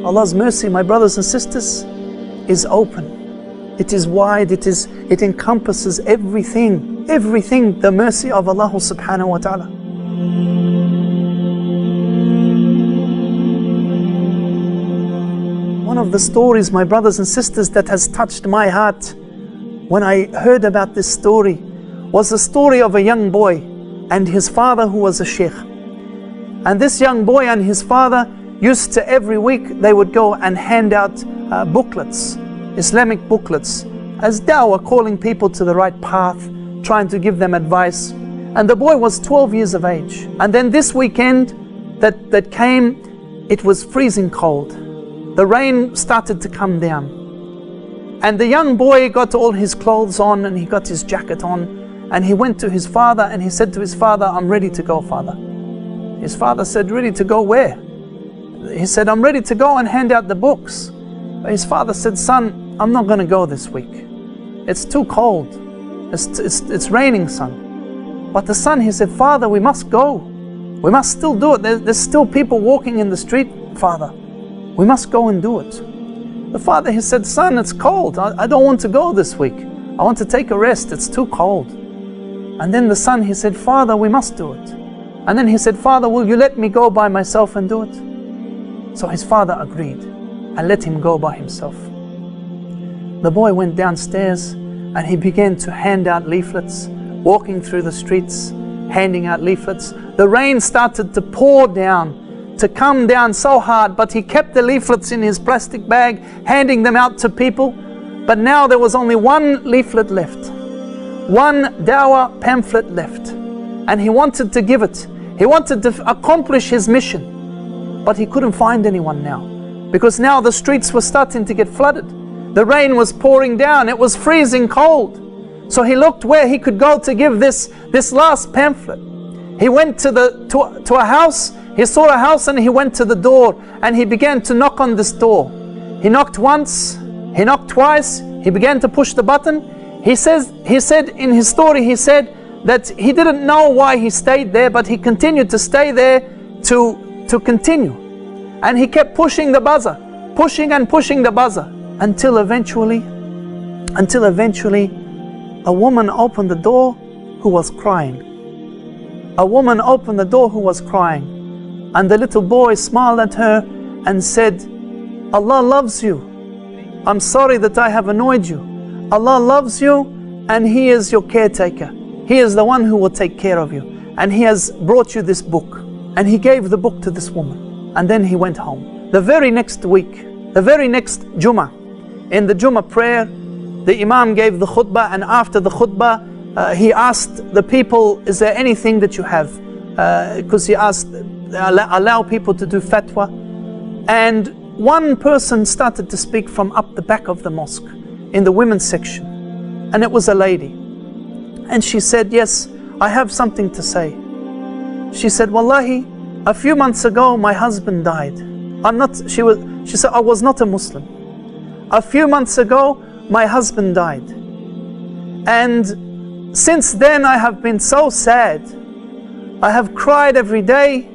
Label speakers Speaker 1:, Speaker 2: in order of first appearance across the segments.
Speaker 1: Allah's mercy, my brothers and sisters, is open. It is wide, it encompasses everything, the mercy of Allah subhanahu wa ta'ala. One of the stories, my brothers and sisters, that has touched my heart when I heard about this story was the story of a young boy and his father who was a Shaykh. And this young boy and his father used to, every week they would go and hand out booklets, Islamic booklets, as dawah, calling people to the right path, trying to give them advice. And the boy was 12 years of age. And then this weekend that came, it was freezing cold. The rain started to come down. And the young boy got all his clothes on and he got his jacket on, and he went to his father and he said to his father, "I'm ready to go, father." His father said, "Ready to go where?" He said, "I'm ready to go and hand out the books." But his father said, "Son, I'm not going to go this week. It's too cold. It's raining, son." But the son, he said, "Father, we must go. We must still do it. There's still people walking in the street, father. We must go and do it." The father, he said, "Son, it's cold. I don't want to go this week. I want to take a rest. It's too cold." And then the son, he said, "Father, we must do it." And then he said, "Father, will you let me go by myself and do it?" So his father agreed and let him go by himself. The boy went downstairs and he began to hand out leaflets, walking through the streets, handing out leaflets. The rain started to pour down, to come down so hard, but he kept the leaflets in his plastic bag, handing them out to people. But now there was only one leaflet left, one dawah pamphlet left, and he wanted to give it. He wanted to accomplish his mission, but he couldn't find anyone now, because now the streets were starting to get flooded. The rain was pouring down, it was freezing cold. So he looked where he could go to give this last pamphlet. He went to a house. He saw a house and he went to the door and he began to knock on this door. He knocked once, he knocked twice, he began to push the button. He said in his story, he said that he didn't know why he stayed there, but he continued to stay there to continue. And he kept pushing the buzzer, pushing and pushing the buzzer, until eventually a woman opened the door who was crying. A woman opened the door who was crying. And the little boy smiled at her and said, "Allah loves you. I'm sorry that I have annoyed you. Allah loves you and He is your caretaker. He is the one who will take care of you. And He has brought you this book." And he gave the book to this woman. And then he went home. The very next week, the very next Jummah, in the Jummah prayer, the Imam gave the khutbah, and after the khutbah, he asked the people, "Is there anything that you have?" Because he asked, allow people to do fatwa. And one person started to speak from up the back of the mosque in the women's section, and it was a lady, and she said, "Yes, I have something to say." She said, "Wallahi, a few months ago my husband died. She said, "I was not a Muslim. A few months ago my husband died, and since then I have been so sad. I have cried every day.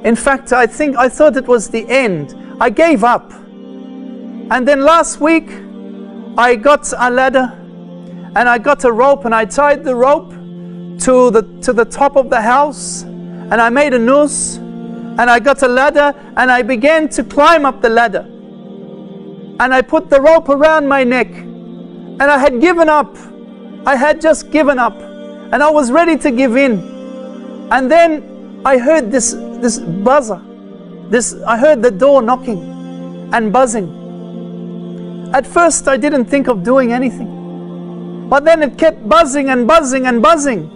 Speaker 1: In fact, I thought it was the end. I gave up. And then last week, I got a ladder and I got a rope and I tied the rope to the top of the house, and I made a noose, and I got a ladder and I began to climb up the ladder. And I put the rope around my neck, and I had given up. I had just given up and I was ready to give in. And then I heard this buzzer. I heard the door knocking and buzzing. At first I didn't think of doing anything, but then it kept buzzing and buzzing and buzzing,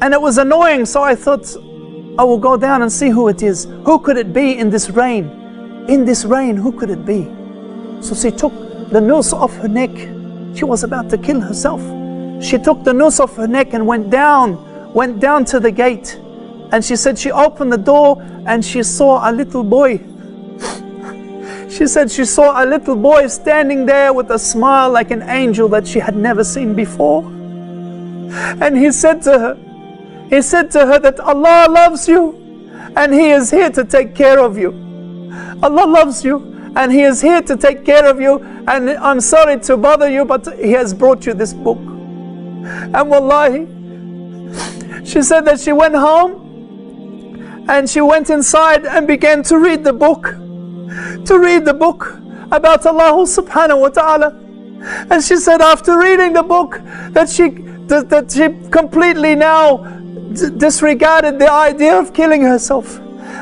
Speaker 1: and it was annoying. So I thought, I will go down and see who it is. Who could it be in this rain? In this rain, who could it be? So she took the noose off her neck. She was about to kill herself. She took the noose off her neck and went down to the gate. And she said she opened the door and she saw a little boy. She said she saw a little boy standing there with a smile like an angel that she had never seen before. And he said to her that Allah loves you and He is here to take care of you. Allah loves you, and He is here to take care of you, and I'm sorry to bother you, but He has brought you this book. And wallahi, she said that she went home and she went inside and began to read the book. About Allah subhanahu wa ta'ala. And she said after reading the book that she completely now disregarded the idea of killing herself.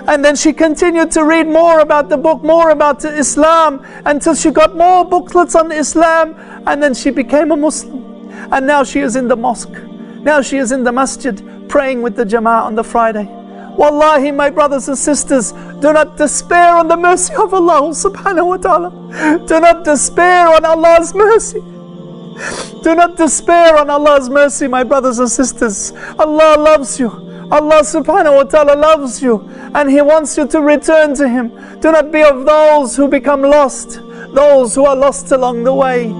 Speaker 1: And then she continued to read more about the book, more about Islam, until she got more booklets on Islam, and then she became a Muslim. And now she is in the mosque. Now she is in the masjid praying with the Jama'ah on the Friday. Wallahi, my brothers and sisters, do not despair on the mercy of Allah subhanahu wa ta'ala. Do not despair on Allah's mercy. Do not despair on Allah's mercy, my brothers and sisters. Allah loves you. Allah subhanahu wa ta'ala loves you, and He wants you to return to Him. Do not be of those who become lost, those who are lost along the way.